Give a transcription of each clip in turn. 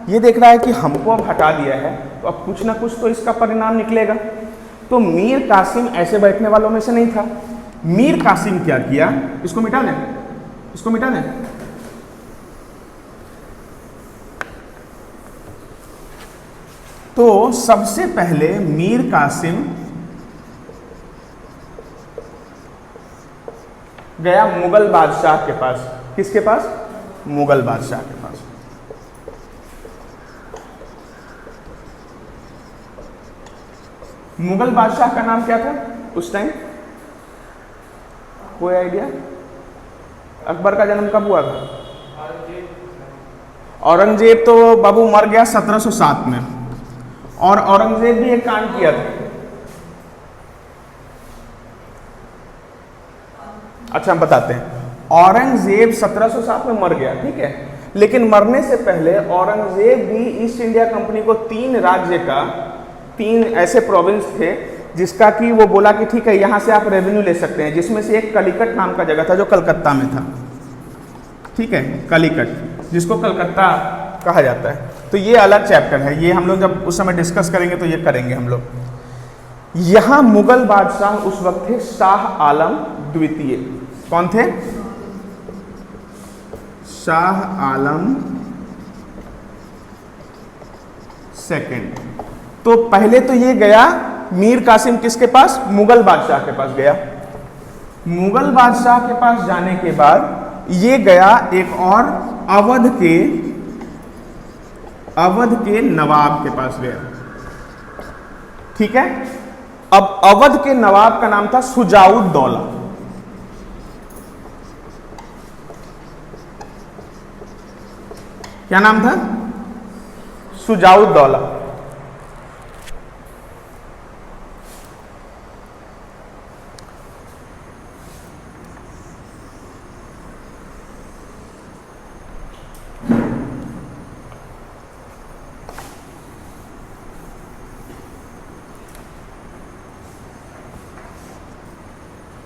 ये देख रहा है कि हमको अब हटा दिया है, तो अब कुछ ना कुछ तो इसका परिणाम निकलेगा। तो मीर कासिम ऐसे बैठने वालों में से नहीं था। मीर कासिम क्या किया, इसको मिटा दें, इसको मिटा दें। तो सबसे पहले मीर कासिम गया मुगल बादशाह के पास। किसके पास? मुगल बादशाह के पास। मुगल बादशाह का नाम क्या था उस टाइम? कोई आइडिया? अकबर का जन्म कब हुआ था? औरंगजेब तो बाबू मर गया 1707 में, और औरंगजेब भी एक कांड किया था। अच्छा हम बताते हैं, औरंगजेब 1707 में मर गया, ठीक है, लेकिन मरने से पहले औरंगजेब भी ईस्ट इंडिया कंपनी को 3 राज्य का, 3 ऐसे प्रोविंस थे जिसका कि वो बोला कि ठीक है यहाँ से आप रेवेन्यू ले सकते हैं, जिसमें से एक कलिकट नाम का जगह था जो कलकत्ता में था, ठीक है, कलिकट, जिसको कलकत्ता कहा जाता है। तो ये अलग चैप्टर है, ये हम लोग जब उस समय डिस्कस करेंगे तो ये करेंगे हम लोग। यहाँ मुगल बादशाह उस वक्त थे शाह आलम द्वितीय। कौन थे? शाह आलम सेकंड। तो पहले तो ये गया मीर कासिम किसके पास? मुगल बादशाह के पास गया। मुगल बादशाह के पास जाने के बाद ये गया एक और अवध के नवाब के पास गया, ठीक है। अब अवध के नवाब का नाम था सुजाउद्दौला। क्या नाम था? सुजाउद्दौला।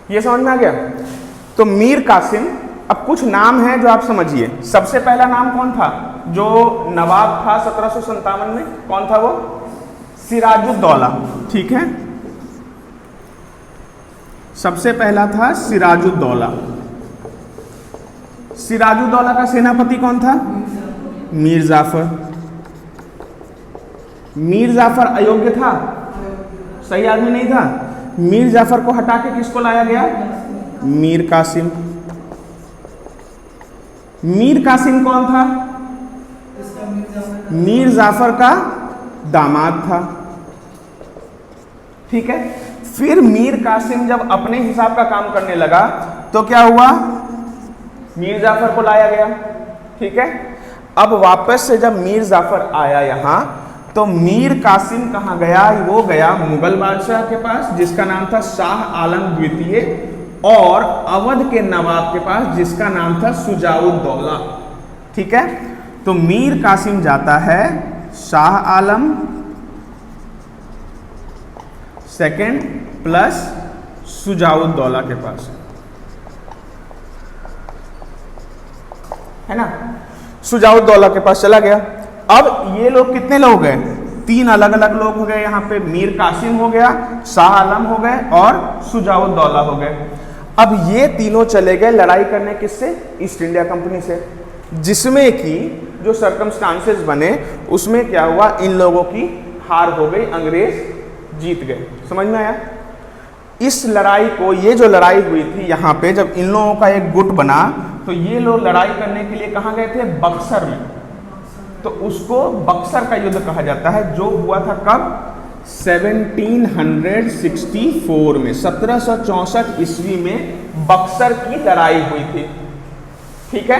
ये समझ में आ गया? तो मीर कासिम, अब कुछ नाम है जो आप समझिए। सबसे पहला नाम कौन था जो नवाब था 1757 में? कौन था वो? सिराजुद्दौला, ठीक है। सबसे पहला था सिराजुद्दौला। सिराजुद्दौला का सेनापति कौन था? मीर जाफर। मीर जाफर अयोग्य था, सही आदमी नहीं था। मीर जाफर को हटा के किसको लाया गया? मीर कासिम। मीर कासिम कौन था? मीर जाफर का दामाद था, ठीक है। फिर मीर कासिम जब अपने हिसाब का काम करने लगा तो क्या हुआ? मीर जाफर को लाया गया, ठीक है। अब वापस से जब मीर जाफर आया यहां तो मीर कासिम कहाँ गया? वो गया मुगल बादशाह के पास जिसका नाम था शाह आलम द्वितीय, और अवध के नवाब के पास जिसका नाम था सुजाउद्दौला, ठीक है। तो मीर कासिम जाता है शाह आलम सेकंड प्लस सुजाउद्दौला के पास, है ना। सुजाउद्दौला के पास चला गया। अब ये लोग कितने लोग गए? 3 अलग अलग लोग हो गए यहाँ पे। मीर कासिम हो गया, शाह आलम हो गए और सुजाउद्दौला हो गए। अब ये तीनों चले गए लड़ाई करने किससे? ईस्ट इंडिया कंपनी से, जिसमें कि जो सर्कमस्टांसेस बने उसमें क्या हुआ? इन लोगों की हार हो गई, अंग्रेज जीत गए। समझ में आया? इस लड़ाई को, ये जो लड़ाई हुई थी यहाँ पे, जब इन लोगों का एक गुट बना तो ये लोग लड़ाई करने के लिए कहाँ गए थे? बक्सर में। तो उसको बक्सर का युद्ध कहा जाता है, जो हुआ था कब? 1764 में, 1764 ईस्वी में बक्सर की लड़ाई हुई थी, ठीक है।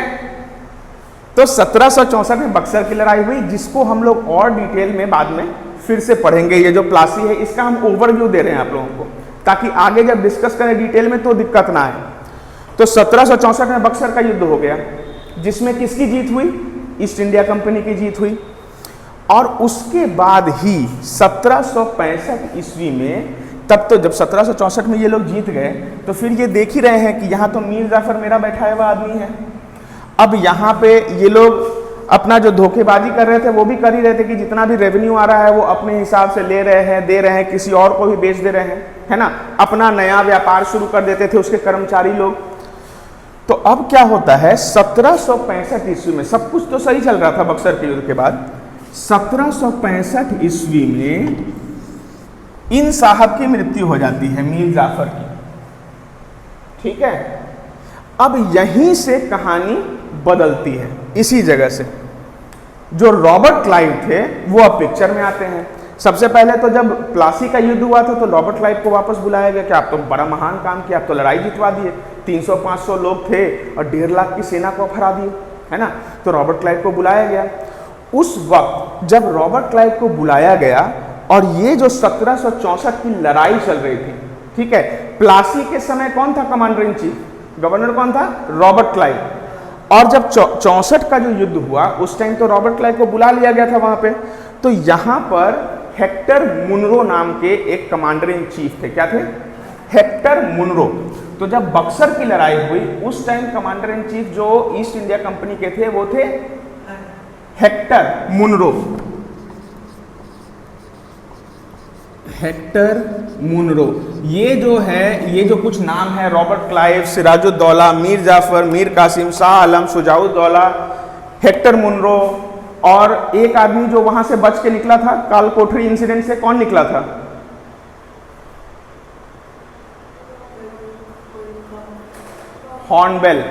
तो 1764 में बक्सर की लड़ाई हुई, जिसको हम लोग और डिटेल में बाद में फिर से पढ़ेंगे। ये जो प्लासी है इसका हम ओवरव्यू दे रहे हैं आप लोगों को, ताकि आगे जब डिस्कस करें डिटेल में तो दिक्कत ना आए। तो 1764 में बक्सर का युद्ध हो गया, जिसमें किसकी जीत हुई? ईस्ट इंडिया कंपनी की जीत हुई। और उसके बाद ही 1765 ईस्वी में, तब तो जब 1764 में ये लोग जीत गए तो फिर ये देख ही रहे हैं कि यहाँ तो मीर जाफर मेरा बैठाया हुआ आदमी है। अब यहाँ पे ये लोग अपना जो धोखेबाजी कर रहे थे वो भी कर ही रहे थे कि जितना भी रेवेन्यू आ रहा है वो अपने हिसाब से ले रहे हैं, दे रहे हैं, किसी और को भी बेच दे रहे हैं, है ना। अपना नया व्यापार शुरू कर देते थे उसके कर्मचारी लोग। तो अब क्या होता है, 1765 ईस्वी में सब कुछ तो सही चल रहा था बक्सर के युद्ध के बाद। 1765 ईस्वी में इन साहब की मृत्यु हो जाती है, मीर जाफर की, ठीक है। अब यहीं से कहानी बदलती है, इसी जगह से। जो रॉबर्ट क्लाइव थे वो अब पिक्चर में आते हैं। सबसे पहले तो जब प्लासी का युद्ध हुआ था तो रॉबर्ट क्लाइव को वापस बुलाया गया कि आप तो बड़ा महान काम किया, आप तो लड़ाई जितवा दिए, 300-500 लोग थे और 1.5 लाख की सेना को हरा दिए, है ना। तो रॉबर्ट क्लाइव को बुलाया गया। उस वक्त जब रॉबर्ट क्लाइव को बुलाया गया और ये जो 1764 की लड़ाई चल रही थी, ठीक है, प्लासी के समय कौन था कमांडर इन चीफ, गवर्नर कौन था, रॉबर्ट क्लाइव। और जब 64 का जो युद्ध हुआ उस टाइम तो रॉबर्ट क्लाइव को बुला लिया गया था वहां पे। तो यहां पर हेक्टर मुनरो नाम के एक कमांडर इन चीफ थे। क्या थे, हेक्टर मुनरो। तो जब बक्सर की लड़ाई हुई उस टाइम कमांडर इन चीफ जो ईस्ट इंडिया कंपनी के थे वो थे हेक्टर मुनरो। Hector Munro. ये जो है, ये जो कुछ नाम है, Robert Clive, Siraj-ud-Daulah, Mir Jafar, Mir Qasim, Shah Alam, Shujauddaula, Hector Munro, और एक आदमी जो वहां से बच के निकला था काल कोठरी इंसिडेंट से, कौन निकला था, हॉर्नबेल,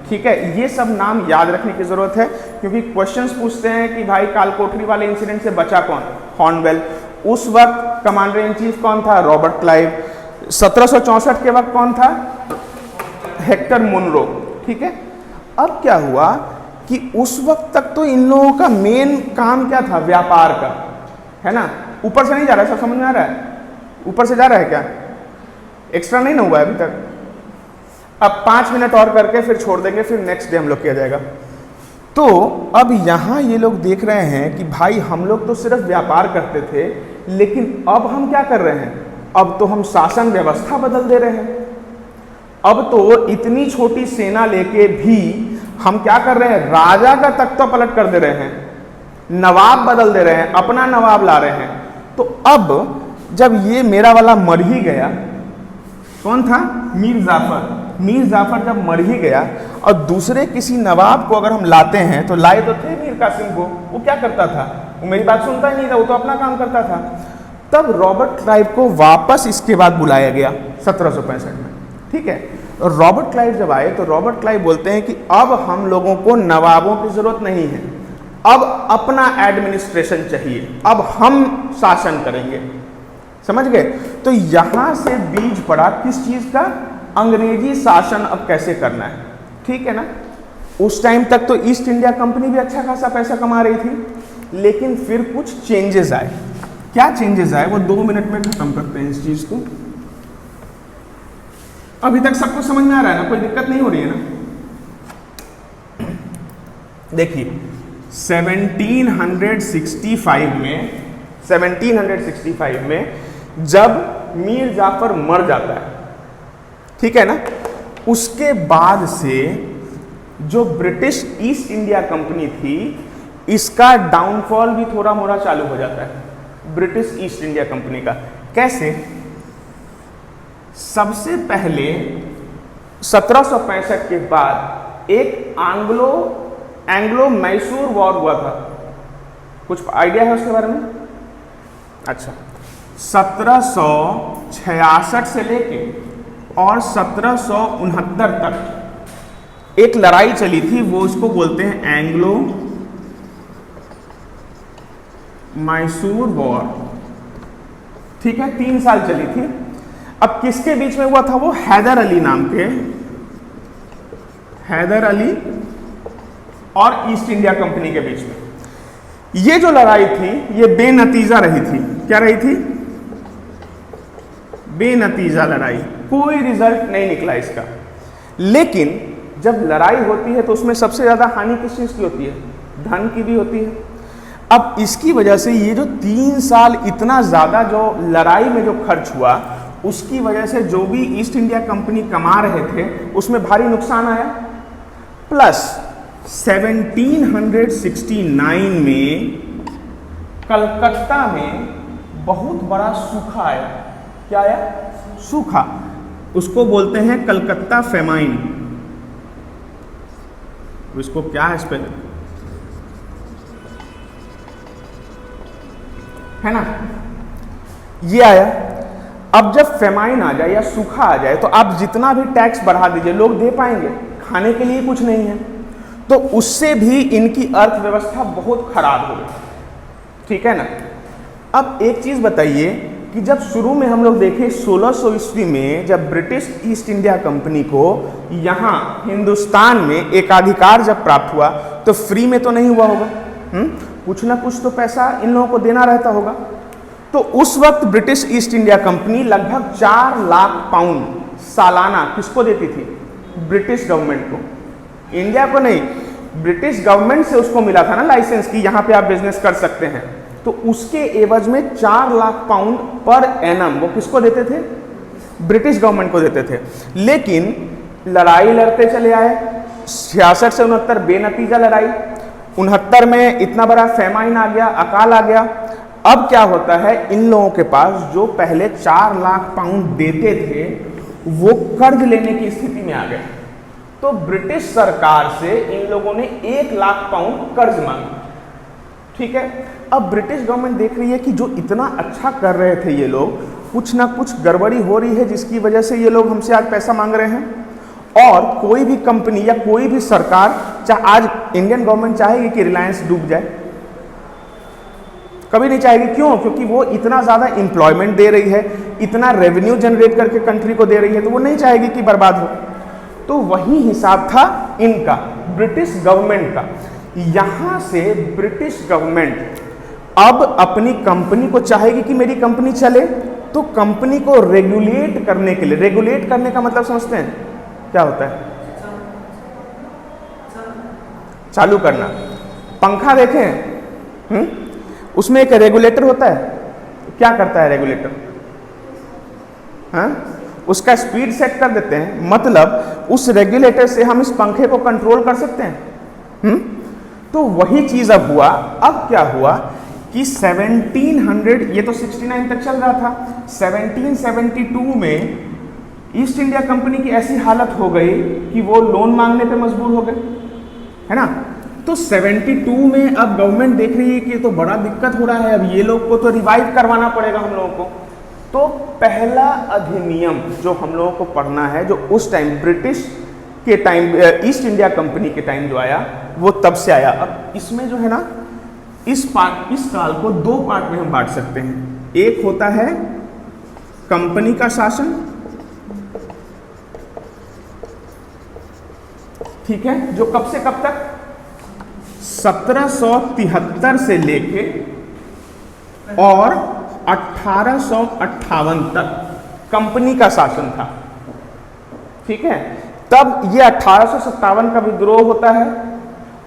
ठीक है। ये सब नाम याद रखने की जरूरत है क्योंकि क्वेश्चंस पूछते हैं कि भाई काल कोठरी वाले इंसिडेंट से बचा कौन, हॉर्नबेल। उस वक्त कमांडर इन चीफ कौन था, रॉबर्ट क्लाइव। 1764 के वक्त कौन था, हेक्टर मुनरो, ठीक है। अब क्या हुआ कि उस वक्त तक तो इन लोगों का मेन काम क्या था, व्यापार का, है ना। ऊपर से नहीं जा रहा है, सब समझ में आ रहा है, ऊपर से जा रहा है क्या, एक्स्ट्रा नहीं ना हुआ है अभी तक। अब 5 मिनट और करके फिर छोड़ देंगे, फिर नेक्स्ट डे हम लोग किया जाएगा। तो अब यहाँ ये लोग देख रहे हैं कि भाई हम लोग तो सिर्फ व्यापार करते थे, लेकिन अब हम क्या कर रहे हैं, अब तो हम शासन व्यवस्था बदल दे रहे हैं। अब तो इतनी छोटी सेना लेके भी हम क्या कर रहे हैं, राजा का तख्ता पलट कर दे रहे हैं, नवाब बदल दे रहे हैं, अपना नवाब ला रहे हैं। तो अब जब ये मेरा वाला मर ही गया, कौन था, मीर जाफर। मीर जाफर जब मर ही गया और दूसरे किसी नवाब को अगर हम लाते हैं, तो लाए तो थे मीर कासिम को, वो क्या करता था, वो मेरी बात सुनता ही नहीं था, वो तो अपना काम करता था। तब रॉबर्ट क्लाइव को वापस इसके बाद बुलाया गया 1765 में, ठीक है। और रॉबर्ट क्लाइव जब आए तो रॉबर्ट क्लाइव बोलते हैं कि अब हम लोगों को नवाबों की जरूरत नहीं है, अब अपना एडमिनिस्ट्रेशन चाहिए, अब हम शासन करेंगे, समझ गए। तो यहां से बीज पड़ा किस चीज का, अंग्रेजी शासन अब कैसे करना है, ठीक है ना। उस टाइम तक तो ईस्ट इंडिया कंपनी भी अच्छा खासा पैसा कमा रही थी, लेकिन फिर कुछ चेंजेस आए। क्या चेंजेस आए वो 2 मिनट में खत्म करते हैं इस चीज को। अभी तक सबको समझ में आ रहा है ना, कोई दिक्कत नहीं हो रही है ना। देखिए 1765 में जब मीर जाफर मर जाता है, ठीक है ना, उसके बाद से जो ब्रिटिश ईस्ट इंडिया कंपनी थी इसका डाउनफॉल भी थोड़ा मोड़ा चालू हो जाता है, ब्रिटिश ईस्ट इंडिया कंपनी का। कैसे, सबसे पहले 1765 के बाद एक एंग्लो मैसूर वॉर हुआ था, कुछ आइडिया है उसके बारे में? अच्छा, 1766 से लेके और 1769 तक एक लड़ाई चली थी, वो उसको बोलते हैं एंग्लो मैसूर वॉर, ठीक है, 3 साल चली थी। अब किसके बीच में हुआ था वो, हैदर अली नाम के, हैदर अली और ईस्ट इंडिया कंपनी के बीच में। ये जो लड़ाई थी ये बेनतीजा रही थी। क्या रही थी, बेनतीजा लड़ाई, कोई रिजल्ट नहीं निकला इसका। लेकिन जब लड़ाई होती है तो उसमें सबसे ज्यादा हानि किस चीज की होती है, धन की भी होती है। अब इसकी वजह से ये जो 3 साल इतना ज्यादा जो लड़ाई में जो खर्च हुआ, उसकी वजह से जो भी ईस्ट इंडिया कंपनी कमा रहे थे उसमें भारी नुकसान आया। प्लस 1769 में कलकत्ता में बहुत बड़ा सूखा आया। क्या आया? सूखा। उसको बोलते हैं कलकत्ता फेमाइन। इसको क्या है स्पेल है ना, ये आया। अब जब फेमाइन आ जाए या सूखा आ जाए तो आप जितना भी टैक्स बढ़ा दीजिए लोग दे पाएंगे? खाने के लिए कुछ नहीं है। तो उससे भी इनकी अर्थव्यवस्था बहुत खराब हो गई। ठीक है ना। अब एक चीज बताइए कि जब शुरू में हम लोग देखें 1600 ईस्वी में जब ब्रिटिश ईस्ट इंडिया कंपनी को यहाँ हिंदुस्तान में एकाधिकार जब प्राप्त हुआ तो फ्री में तो नहीं हुआ होगा। कुछ ना कुछ तो पैसा इन लोगों को देना रहता होगा। तो उस वक्त ब्रिटिश ईस्ट इंडिया कंपनी लगभग 4 लाख पाउंड सालाना किसको देती थी? ब्रिटिश गवर्नमेंट को। इंडिया को नहीं, ब्रिटिश गवर्नमेंट से उसको मिला था ना लाइसेंस कि यहाँ पे आप बिजनेस कर सकते हैं। तो उसके एवज में 4 लाख पाउंड पर एनम वो किसको देते थे? ब्रिटिश गवर्नमेंट को देते थे। लेकिन लड़ाई लड़ते चले आए, 66 से 69 बेनतीजा लड़ाई, 69 में इतना बड़ा फेमाइन आ गया, अकाल आ गया। अब क्या होता है, इन लोगों के पास जो पहले 4 लाख पाउंड देते थे वो कर्ज लेने की स्थिति में आ गए। तो ब्रिटिश सरकार से इन लोगों ने 1 लाख पाउंड कर्ज मांगा। ठीक है। अब ब्रिटिश गवर्नमेंट देख रही है कि जो इतना अच्छा कर रहे थे ये लोग, कुछ ना कुछ गड़बड़ी हो रही है जिसकी वजह से ये लोग हमसे आज पैसा मांग रहे हैं। और कोई भी कंपनी या कोई भी सरकार, चाहे आज इंडियन गवर्नमेंट चाहेगी कि रिलायंस डूब जाए? कभी नहीं चाहेगी। क्यों? क्योंकि वो इतना ज़्यादा एम्प्लॉयमेंट दे रही है, इतना रेवेन्यू जनरेट करके कंट्री को दे रही है, तो वो नहीं चाहेगी कि बर्बाद हो। तो वही हिसाब था इनका, ब्रिटिश गवर्नमेंट का। यहाँ से ब्रिटिश गवर्नमेंट अब अपनी कंपनी को चाहेगी कि मेरी कंपनी चले, तो कंपनी को रेगुलेट करने के लिए, रेगुलेट करने का मतलब समझते हैं क्या होता है? चालू करना। पंखा देखें, उसमें एक रेगुलेटर होता है। क्या करता है रेगुलेटर? हाँ, उसका स्पीड सेट कर देते हैं। मतलब उस रेगुलेटर से हम इस पंखे को कंट्रोल कर सकते हैं। तो वही चीज अब हुआ। अब क्या हुआ कि 1700, ये तो 69 तक चल रहा था, 1772 में ईस्ट इंडिया कंपनी की ऐसी हालत हो गई कि वो लोन मांगने पे मजबूर हो गए, है ना। तो 72 में अब गवर्नमेंट देख रही है कि तो बड़ा दिक्कत हो रहा है, अब ये लोग को तो रिवाइव करवाना पड़ेगा हम लोगों को। तो पहला अधिनियम जो हम लोगों को पढ़ना है, जो उस टाइम ब्रिटिश के टाइम, ईस्ट इंडिया कंपनी के टाइम जो आया, वो तब से आया। अब इसमें जो है ना, इस काल को 2 पार्ट में हम बांट सकते हैं। एक होता है कंपनी का शासन, ठीक है, जो कब से कब तक? 1773 से लेके और 1858 तक कंपनी का शासन था। ठीक है। तब ये 1857 का विद्रोह होता है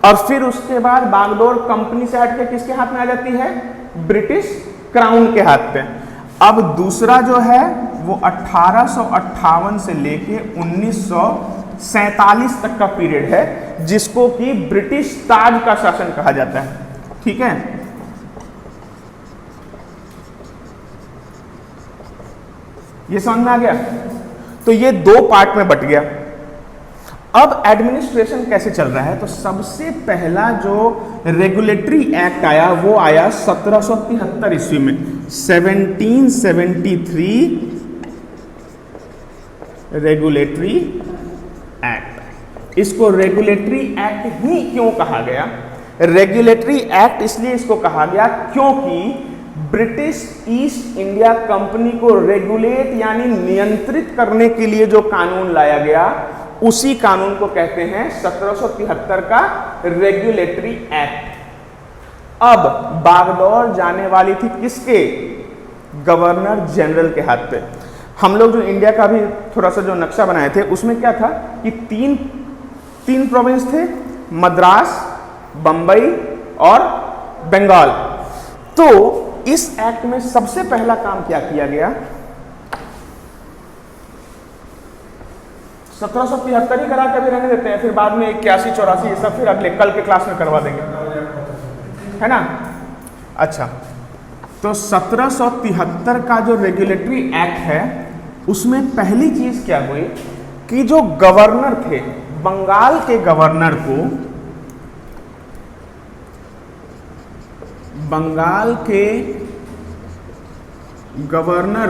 और फिर उसके बाद बागडोर कंपनी से हटके किसके हाथ में आ जाती है? ब्रिटिश क्राउन के हाथ पे। अब दूसरा जो है वो 1858 से लेके 1947 तक का पीरियड है, जिसको कि ब्रिटिश ताज का शासन कहा जाता है। ठीक है। ये समझ में आ गया? तो ये 2 पार्ट में बट गया। अब एडमिनिस्ट्रेशन कैसे चल रहा है? तो सबसे पहला जो रेगुलेटरी एक्ट आया वो आया 1773 ईस्वी में, 1773 रेगुलेटरी एक्ट। इसको रेगुलेटरी एक्ट ही क्यों कहा गया? रेगुलेटरी एक्ट इसलिए इसको कहा गया क्योंकि ब्रिटिश ईस्ट इंडिया कंपनी को रेगुलेट यानी नियंत्रित करने के लिए जो कानून लाया गया, उसी कानून को कहते हैं 1773 का रेगुलेटरी एक्ट। अब बागडोर जाने वाली थी किसके? गवर्नर जनरल के हाथ पे। हम लोग जो इंडिया का भी थोड़ा सा जो नक्शा बनाए थे उसमें क्या था कि तीन प्रोविंस थे, मद्रास, बंबई और बंगाल। तो इस एक्ट में सबसे पहला काम क्या किया गया? 1773 ही करा के भी रहने देते हैं, फिर बाद में 81 84 ये सब फिर अगले कल के क्लास में करवा देंगे, है ना। अच्छा, तो 1773 का जो रेगुलेटरी एक्ट है उसमें पहली चीज क्या हुई कि जो गवर्नर थे, बंगाल के गवर्नर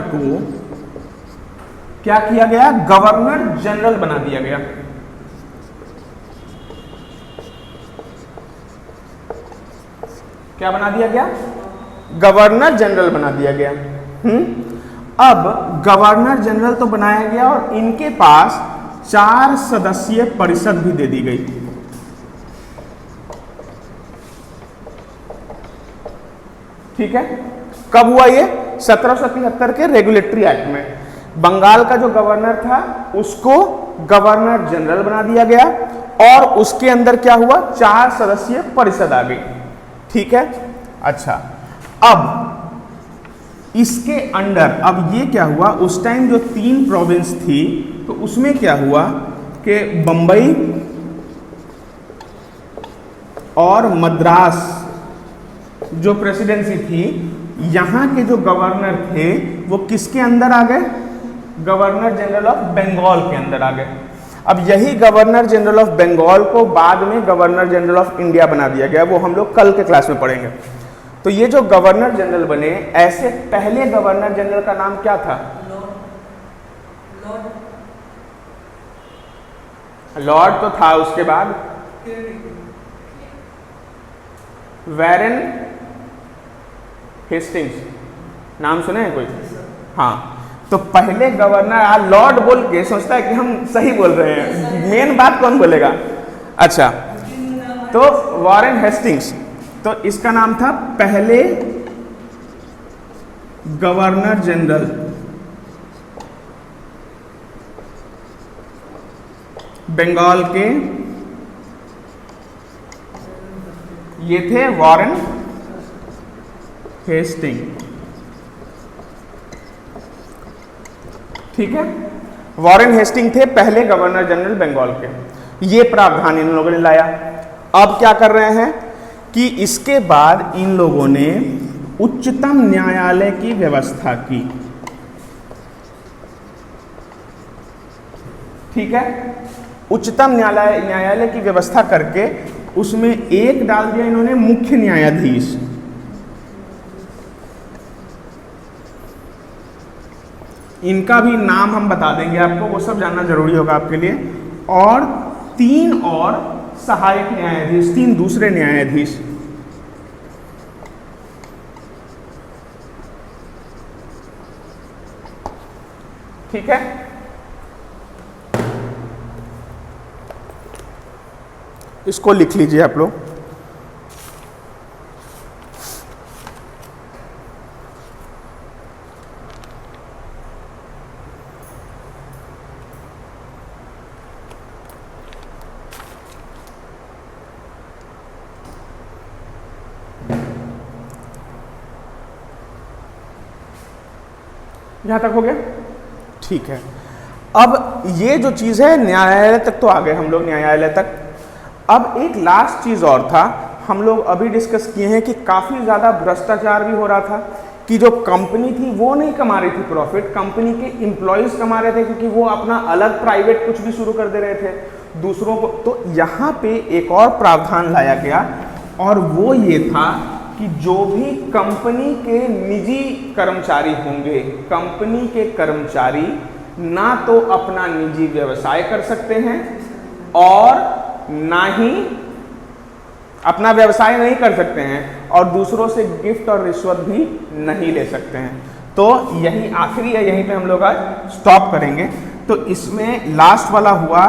को क्या किया गया, गवर्नर जनरल बना दिया गया। क्या बना दिया गया, गवर्नर जनरल बना दिया गया। अब गवर्नर जनरल तो बनाया गया और इनके पास 4 सदस्यीय परिषद भी दे दी गई। ठीक है, कब हुआ ये, 1773 के रेगुलेटरी एक्ट में बंगाल का जो गवर्नर था उसको गवर्नर जनरल बना दिया गया और उसके अंदर क्या हुआ, 4 सदस्यीय परिषद आ गई। ठीक है, अच्छा, अब इसके अंडर अब ये क्या हुआ, उस टाइम जो 3 प्रोविंस थी तो उसमें क्या हुआ कि बंबई और मद्रास जो प्रेसिडेंसी थी, यहां के जो गवर्नर थे वो किसके अंदर आ गए, गवर्नर जनरल ऑफ बंगाल के अंदर आ गए। अब यही गवर्नर जनरल ऑफ बंगाल को बाद में गवर्नर जनरल ऑफ इंडिया बना दिया गया, वो हम लोग कल के क्लास में पढ़ेंगे। तो ये जो गवर्नर जनरल बने, ऐसे पहले गवर्नर जनरल का नाम क्या था, लॉर्ड तो था, उसके बाद वैरेन हेस्टिंग्स, नाम सुने हैं कोई, हाँ। तो पहले गवर्नर, लॉर्ड बोल के सोचता है कि हम सही बोल रहे हैं, मेन बात कौन बोलेगा। अच्छा, तो वॉरेन हेस्टिंग्स, तो इसका नाम था पहले गवर्नर जनरल बंगाल के, ये थे वॉरेन हेस्टिंग। ठीक है, वॉरेन हेस्टिंग थे पहले गवर्नर जनरल बंगाल के। ये प्रावधान इन लोगों ने लाया। अब क्या कर रहे हैं कि इसके बाद इन लोगों ने उच्चतम न्यायालय की व्यवस्था की। ठीक है, उच्चतम न्यायालय की व्यवस्था करके उसमें एक डाल दिया इन्होंने मुख्य न्यायाधीश। इनका भी नाम हम बता देंगे आपको, वो सब जानना जरूरी होगा आपके लिए। और 3 और सहायक न्यायाधीश, 3 दूसरे न्यायाधीश। ठीक है, इसको लिख लीजिए आप लोग। यहां तक हो गया, ठीक है। अब ये जो चीज है, न्यायालय तक तो आ गए हम लोग, न्यायालय तक। अब एक लास्ट चीज और था, हम लोग अभी डिस्कस किए हैं कि काफी ज्यादा भ्रष्टाचार भी हो रहा था, कि जो कंपनी थी वो नहीं कमा रही थी प्रॉफिट, कंपनी के एम्प्लॉयज कमा रहे थे, क्योंकि वो अपना अलग प्राइवेट कुछ भी शुरू कर दे रहे थे दूसरों को। तो यहाँ पे एक और प्रावधान लाया गया, और वो ये था कि जो भी कंपनी के निजी कर्मचारी होंगे, कंपनी के कर्मचारी ना तो अपना निजी व्यवसाय कर सकते हैं और ना ही अपना व्यवसाय नहीं कर सकते हैं, और दूसरों से गिफ्ट और रिश्वत भी नहीं ले सकते हैं। तो यही आखिरी है, यहीं पे हम लोग आज स्टॉप करेंगे। तो इसमें लास्ट वाला हुआ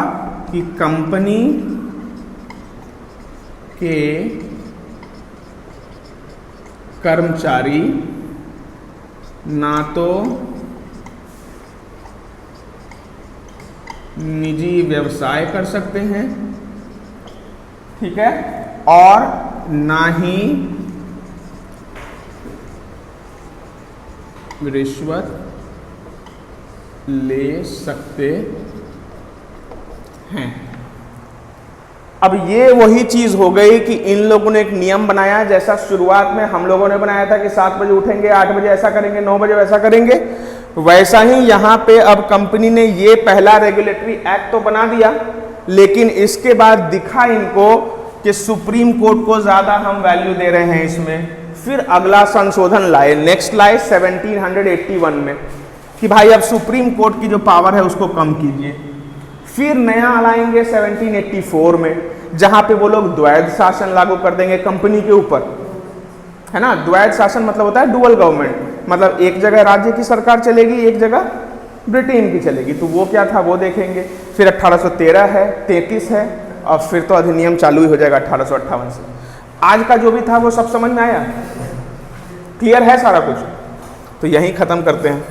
कि कंपनी के कर्मचारी ना तो निजी व्यवसाय कर सकते हैं, ठीक है, और ना ही रिश्वत ले सकते हैं। अब ये वही चीज़ हो गई कि इन लोगों ने एक नियम बनाया, जैसा शुरुआत में हम लोगों ने बनाया था कि 7 बजे उठेंगे, 8 बजे ऐसा करेंगे, 9 बजे वैसा करेंगे, वैसा ही यहाँ पे अब कंपनी ने ये पहला रेगुलेटरी एक्ट तो बना दिया, लेकिन इसके बाद दिखा इनको कि सुप्रीम कोर्ट को ज़्यादा हम वैल्यू दे रहे हैं इसमें। फिर अगला संशोधन लाए, नेक्स्ट लाए 1781 में कि भाई अब सुप्रीम कोर्ट की जो पावर है उसको कम कीजिए। फिर नया लाएंगे 1784 में, जहां पे वो लोग द्वैध शासन लागू कर देंगे कंपनी के ऊपर, है ना। द्वैध शासन मतलब होता है डुअल गवर्नमेंट, मतलब एक जगह राज्य की सरकार चलेगी, एक जगह ब्रिटेन की चलेगी। तो वो क्या था वो देखेंगे। फिर 1813 है, 33 है, और फिर तो अधिनियम चालू ही हो जाएगा 1858 से। आज का जो भी था वो सब समझ में आया, क्लियर है सारा कुछ। तो यहीं ख़त्म करते हैं।